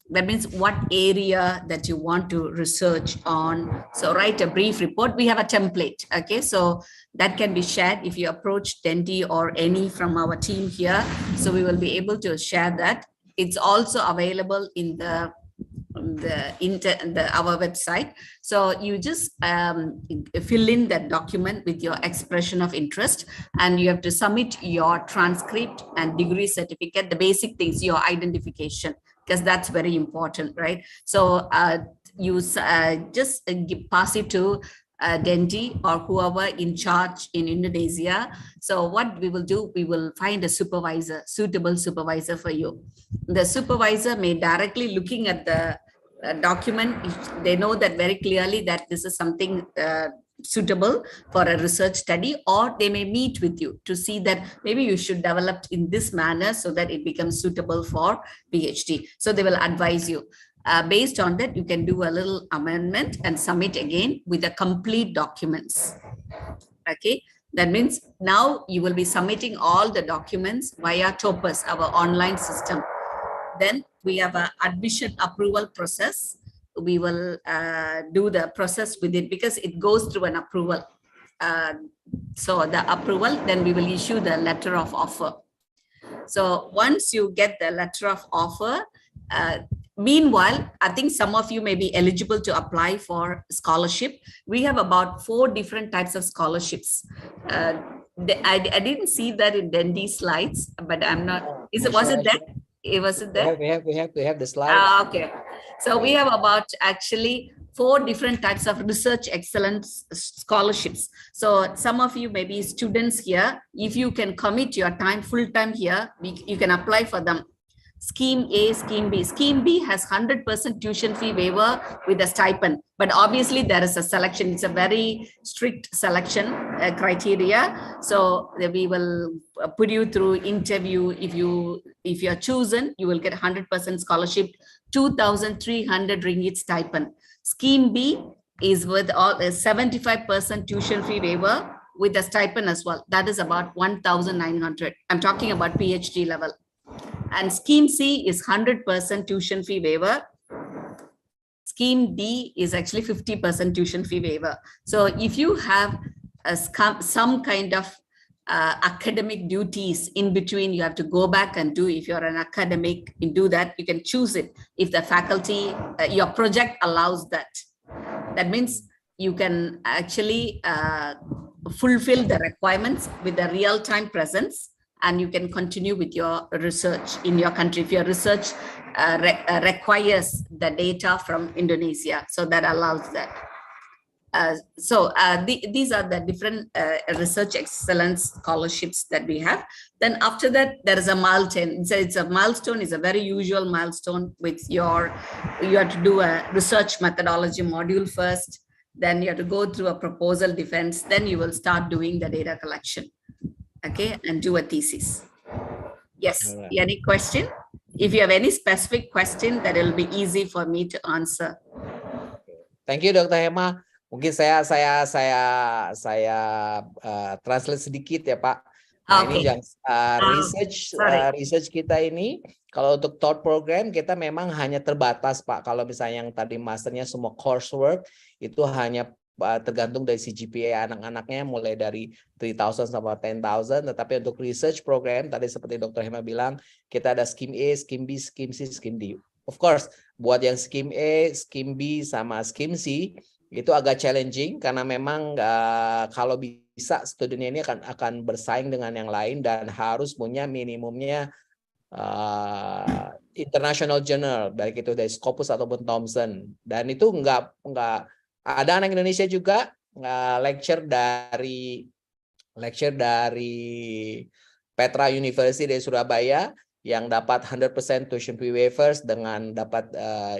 That means what area that you want to research on. So write a brief report. We have a template. Okay, so that can be shared if you approach Dendi or any from our team here. So we will be able to share that. It's also available in our website. So you just fill in that document with your expression of interest, and you have to submit your transcript and degree certificate, the basic things, your identification, because that's very important, right? So you just pass it to Dendi or whoever in charge in Indonesia. So what we will do, we will find a supervisor, suitable supervisor for you. The supervisor may directly looking at the document, they know that very clearly that this is something suitable for a research study, or they may meet with you to see that maybe you should develop in this manner so that it becomes suitable for PhD. So they will advise you. Based on that, you can do a little amendment and submit again with the complete documents. Okay, that means now you will be submitting all the documents via Topaz, our online system. Then we have an admission approval process. We will do the process with it because it goes through an approval. So the approval, then we will issue the letter of offer. So once you get the letter of offer, meanwhile, I think some of you may be eligible to apply for scholarship. We have about 4 different types of scholarships. I didn't see that in Dendi's slides, but I'm not. Was it there? Was it there? We have the slide. Okay. So we have about actually 4 different types of research excellence scholarships. So some of you may be students here. If you can commit your time full time here, you can apply for them. Scheme A, Scheme B. Scheme B has 100% tuition fee waiver with a stipend, but obviously there is a selection. It's a very strict selection criteria. So we will put you through interview. If you're chosen, you will get 100% scholarship, 2,300 ringgit stipend. Scheme B is with all 75% tuition fee waiver with a stipend as well. That is about 1,900. I'm talking about PhD level. And Scheme C is 100% tuition fee waiver. Scheme D is actually 50% tuition fee waiver. So if you have some kind of academic duties in between, you have to go back and do. If you're an academic, you do that, you can choose it. If the faculty, your project allows that. That means you can actually fulfill the requirements with the real-time presence, and you can continue with your research in your country if your research requires the data from Indonesia. So that allows that. These are the different research excellence scholarships that we have. Then after that, there is a milestone. It's a milestone, is a very usual milestone with you have to do a research methodology module first. Then you have to go through a proposal defense. Then you will start doing the data collection. Okay, and do a thesis. Yes, Alright. Any question? If you have any specific question, that will be easy for me to answer. Thank you, Dr. Hema. Mungkin saya translate sedikit ya, Pak. Nah, Okay. ini research kita ini, kalau untuk thought program kita memang hanya terbatas, Pak. Kalau misalnya yang tadi masternya semua coursework itu hanya tergantung dari CGPA anak-anaknya mulai dari 3,000 sampai 10,000. Tetapi untuk research program tadi seperti Dr. Hema bilang, kita ada Scheme A, Scheme B, Scheme C, Scheme D. Of course, buat yang Scheme A, Scheme B sama Scheme C itu agak challenging karena memang kalau bisa studinya ini akan bersaing dengan yang lain dan harus punya minimumnya international journal, baik itu dari Scopus ataupun Thomson. Dan itu enggak ada anak Indonesia juga lecture dari Petra University dari Surabaya yang dapat 100% tuition fee waivers dengan dapat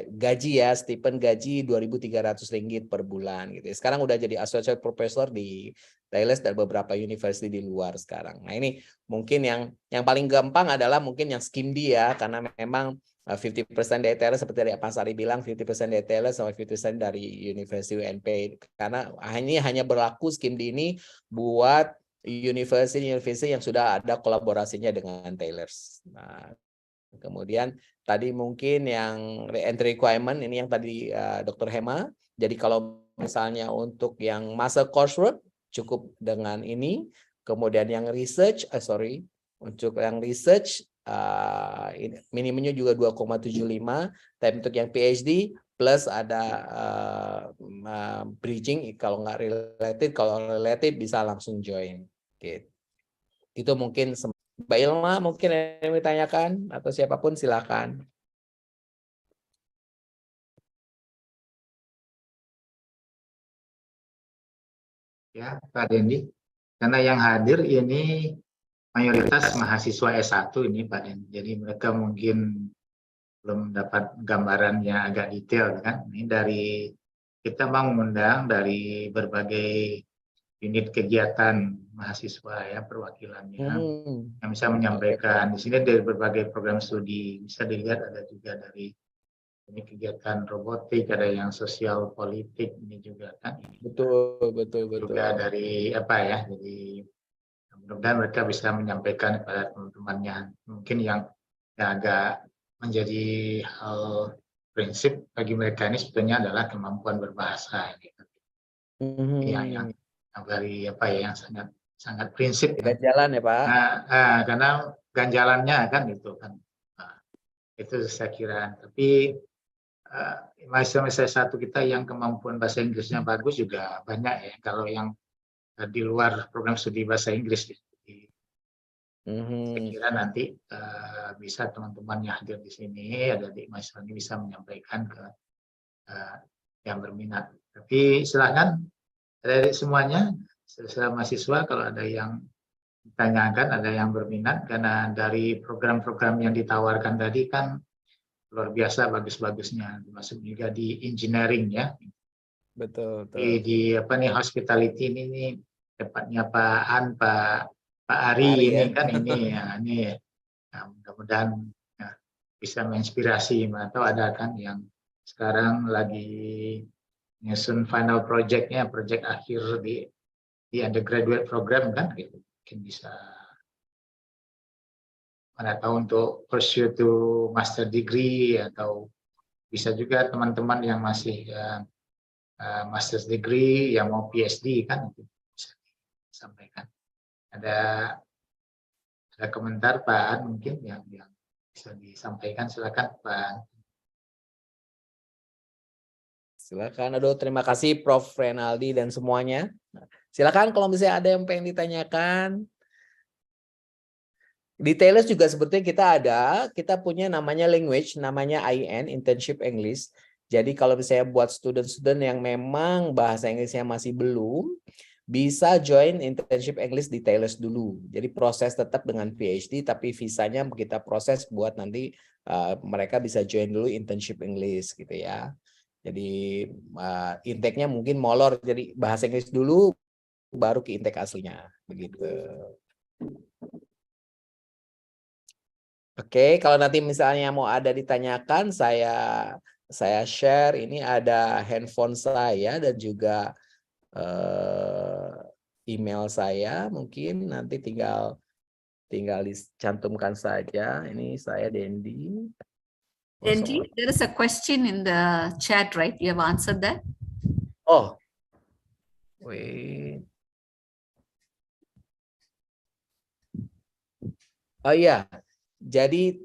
gaji ya, stipend gaji 2.300 ringgit per bulan gitu. Sekarang udah jadi associate professor di Thailand dan beberapa university di luar sekarang. Nah, ini mungkin yang paling gampang adalah mungkin yang Scheme D ya, karena memang 50% dari Thailand seperti dari Pak Sari bilang, 50% dari Thailand sama 50% dari University UNP. Karena ini hanya berlaku Scheme D ini buat university yang sudah ada kolaborasinya dengan Taylors. Nah, kemudian tadi mungkin yang entry requirement ini yang tadi Dr. Hema. Jadi kalau misalnya untuk yang master coursework cukup dengan ini. Kemudian yang research, untuk yang research minimumnya juga 2,75. Tapi untuk yang PhD plus ada bridging kalau nggak related, kalau related bisa langsung join. Gitu. Itu mungkin Mbak Ilma mungkin yang ditanyakan atau siapapun silakan. Ya, Pak Dendi. Karena yang hadir ini mayoritas mahasiswa S1 ini Pak Dendi. Jadi mereka mungkin belum dapat gambaran yang agak detail kan. Ini dari kita mau mengundang dari berbagai unit kegiatan mahasiswa ya perwakilannya yang bisa menyampaikan. Di sini dari berbagai program studi bisa dilihat ada juga dari ini kegiatan robotik, ada yang sosial politik ini juga kan. Betul. Juga dari apa ya, jadi mudah-mudahan mereka bisa menyampaikan kepada teman-temannya mungkin yang agak menjadi hal prinsip bagi mereka ini sebetulnya adalah kemampuan berbahasa gitu. Yang dari apa ya, yang sangat prinsip kan. Ganjalan ya Pak. Karena ganjalannya kan itu kan. Itu saya kira. Tapi mahasiswa satu kita yang kemampuan bahasa Inggrisnya bagus juga banyak ya. Kalau yang di luar program studi bahasa Inggris. Saya kira nanti bisa teman-teman yang hadir di sini, ada di mahasiswa ini bisa menyampaikan ke yang berminat. Tapi silakan dari semuanya, sesama mahasiswa kalau ada yang ditanyakan, ada yang berminat, karena dari program-program yang ditawarkan tadi kan luar biasa bagus-bagusnya, termasuk juga di engineering ya. Betul, Di apa nih hospitality ini nih tepatnya Pak Ari Ari, ini ya. kan ini ya, mudah-mudahan ya, bisa menginspirasi. Atau ada kan yang sekarang lagi nyusun final project-nya, project akhir di undergraduate program kan gitu. Mungkin bisa mana tahu untuk pursue to master degree, atau bisa juga teman-teman yang masih master's degree yang mau PhD kan itu bisa disampaikan. Ada komentar Pak An mungkin yang bisa disampaikan, silakan Pak. Silakan. Aduh, terima kasih Prof. Renaldi dan semuanya. Silakan kalau misalnya ada yang pengen ditanyakan. Di Taylor juga sebetulnya kita punya namanya language, namanya IN, Internship English. Jadi kalau misalnya buat student-student yang memang bahasa Inggrisnya masih belum, bisa join Internship English di Taylor dulu. Jadi proses tetap dengan PhD, tapi visanya kita proses buat nanti mereka bisa join dulu Internship English gitu ya. Jadi intake-nya mungkin molor, jadi bahasa Inggris dulu, baru ke intake aslinya, begitu. Oke, kalau nanti misalnya mau ada ditanyakan, saya share. Ini ada handphone saya dan juga email saya. Mungkin nanti tinggal dicantumkan saja. Ini saya Dendi. Dendi, there is a question in the chat, right? You have answered that? Oh, wait. Oh iya. Jadi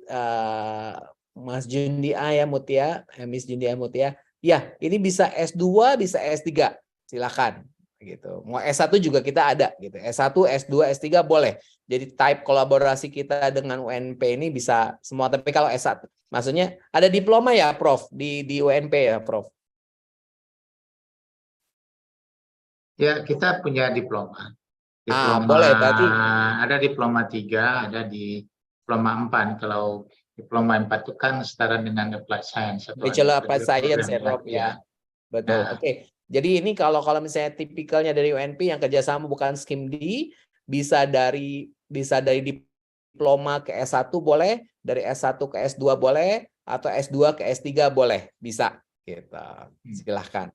Mas Jundia ya Mutia, Miss Jundia Mutia, ya ini bisa S2, bisa S3, silakan gitu. Mau S1 juga kita ada gitu. S1, S2, S3 boleh. Jadi type kolaborasi kita dengan UNP ini bisa semua. Tapi kalau S1, maksudnya ada diploma ya Prof di UNP ya Prof. Ya, kita punya diploma. Boleh berarti. Ada diploma 3, ada diploma 4. Kalau diploma 4 itu kan setara dengan applied science atau Bachelor Applied Science ya Prof ya. Betul. Nah, Oke. Jadi ini kalau misalnya tipikalnya dari UNP yang kerjasama bukan skim D, bisa dari diploma ke S1 boleh, dari S1 ke S2 boleh, atau S2 ke S3 boleh, bisa. Gitu. Silahkan.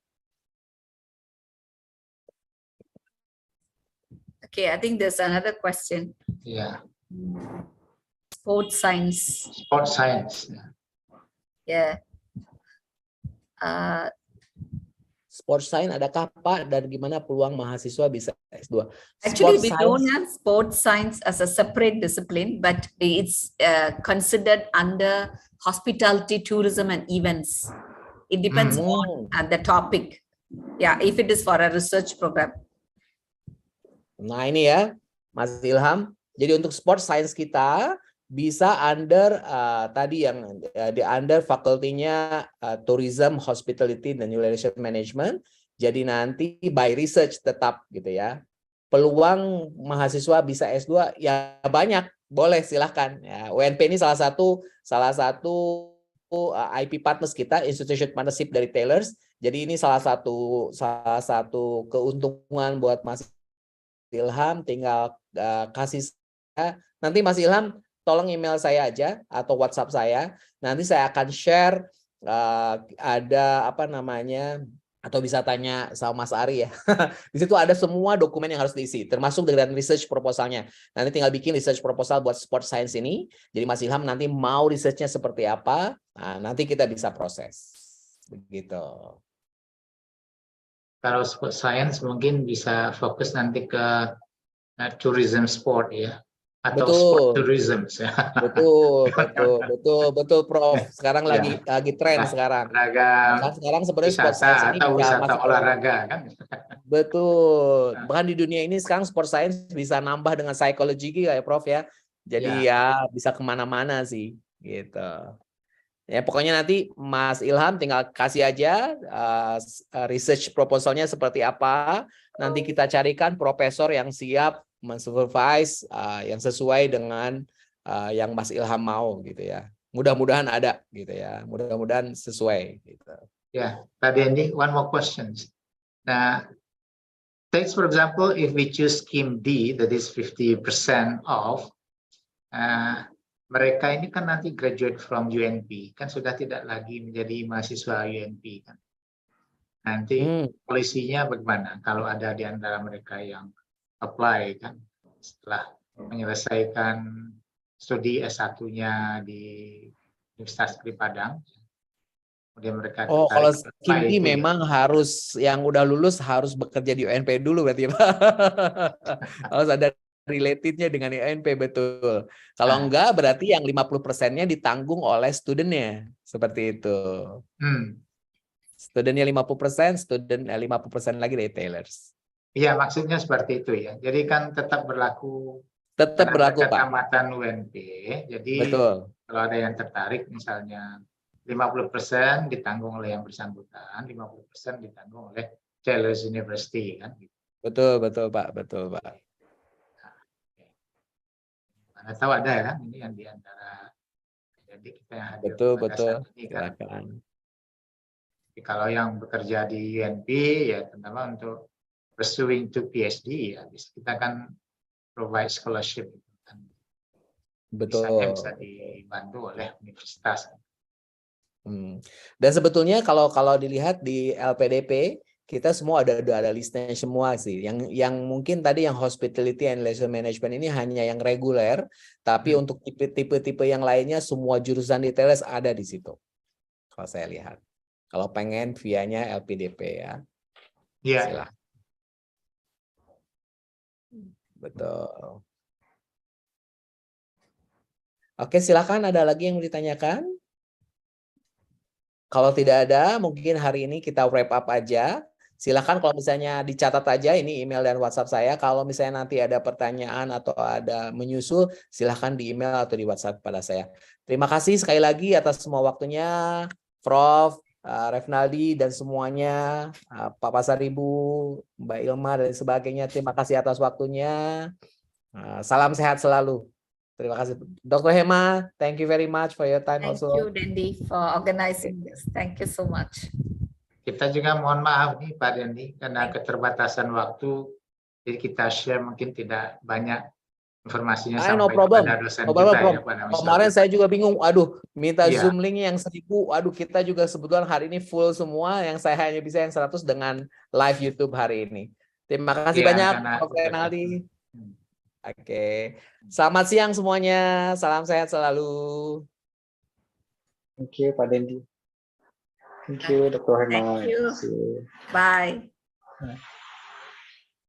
Okay, I think there's another question. ya, Sports science. sport science. Yeah. Sports science adakah Pak, dan gimana peluang mahasiswa bisa S2? Actually, we don't have sports science as a separate discipline, but it's considered under hospitality, tourism, and events. It depends on the topic. Yeah, if it is for a research program. Nah ini ya, Mas Ilham. Jadi untuk sports science kita bisa under tadi yang di under fakultinya tourism, hospitality, dan relationship management. Jadi nanti by research tetap gitu ya. Peluang mahasiswa bisa S2 ya banyak, boleh silahkan. Ya, UNP ini salah satu IP partners kita, institution partnership dari Taylors. Jadi ini salah satu keuntungan buat Mas Ilham, tinggal kasih saya. Nanti Mas Ilham tolong email saya aja atau WhatsApp saya. Nanti saya akan share ada apa namanya, atau bisa tanya sama Mas Ari ya. Di situ ada semua dokumen yang harus diisi, termasuk dengan research proposalnya. Nanti tinggal bikin research proposal buat sport science ini. Jadi Mas Ilham nanti mau researchnya seperti apa, nah, nanti kita bisa proses. Begitu. Kalau sport science mungkin bisa fokus nanti ke tourism sport ya, atau sport tourism ya. Betul Prof. Sekarang lagi tren sekarang. Sekarang sebenarnya sport science ini atau wisata olahraga kan. Betul. Bahkan di dunia ini sekarang sport science bisa nambah dengan psikologi ya Prof ya. Jadi ya bisa kemana-mana sih gitu. Ya, pokoknya nanti Mas Ilham tinggal kasih aja research proposalnya seperti apa. Nanti kita carikan profesor yang siap mensupervise yang sesuai dengan yang Mas Ilham mau gitu ya. Mudah-mudahan ada gitu ya. Mudah-mudahan sesuai gitu. Yeah, Pak Dendi, one more question. Nah, take for example, if we choose scheme D, that is 50% off, mereka ini kan nanti graduate from UNP, kan sudah tidak lagi menjadi mahasiswa UNP kan. Nanti polisinya bagaimana kalau ada di antara mereka yang apply kan setelah menyelesaikan studi S1-nya di Universitas Negeri Padang. Kemudian mereka kalau tertarik scheme D itu, memang harus yang udah lulus harus bekerja di UNP dulu berarti Pak. Harus ada relatednya dengan UNP betul. Kalau enggak berarti yang 50%-nya ditanggung oleh studentnya seperti itu. Studentnya 50%, student 50% lagi retailers. Iya, maksudnya seperti itu ya. Jadi kan tetap berlaku. Tetap berlaku Pak. Tamatan UNP. Jadi betul. Kalau ada yang tertarik misalnya 50% ditanggung oleh yang bersangkutan, 50% ditanggung oleh Taylor's University kan. Betul Pak, betul Pak. Mana tahu ada ya kan ini yang di antara jadi kita yang hadir betul saat ini kan. Jadi kalau yang bekerja di UNP ya terutama untuk pursuing to PhD ya kita kan provide scholarship kan. Betul. Bisa dibantu oleh universitas. Dan sebetulnya kalau dilihat di LPDP kita semua ada listnya semua sih. Yang mungkin tadi yang hospitality and leisure management ini hanya yang reguler, tapi untuk tipe-tipe yang lainnya semua jurusan di TLS ada di situ. Kalau saya lihat. Kalau pengen via-nya LPDP ya. Iya. Silakan. Betul. Oke, silakan ada lagi yang mau ditanyakan? Kalau tidak ada, mungkin hari ini kita wrap up aja. Silakan kalau misalnya dicatat aja ini email dan WhatsApp saya. Kalau misalnya nanti ada pertanyaan atau ada menyusul, silakan di email atau di WhatsApp pada saya. Terima kasih sekali lagi atas semua waktunya, Prof, Refnaldi dan semuanya, Pak Pasaribu, Mbak Ilma dan sebagainya. Terima kasih atas waktunya. Salam sehat selalu. Terima kasih. Dr. Hema, thank you very much for your time also. Thank you, Dendi, for organizing this. Thank you so much. Kita juga mohon maaf nih Pak Dendi, karena keterbatasan waktu, jadi kita share mungkin tidak banyak informasinya sampai kepada dosen kita ya Pak. Kemarin saya juga bingung, aduh minta Zoom link yang 1000, aduh kita juga kebetulan hari ini full semua, yang saya hanya bisa yang 100 dengan live YouTube hari ini. Terima kasih banyak Prof. Renaldi. Oke, selamat siang semuanya, salam sehat selalu. Thank you Pak Dendi. Thank you Dr. Hema. Thank you. Bye.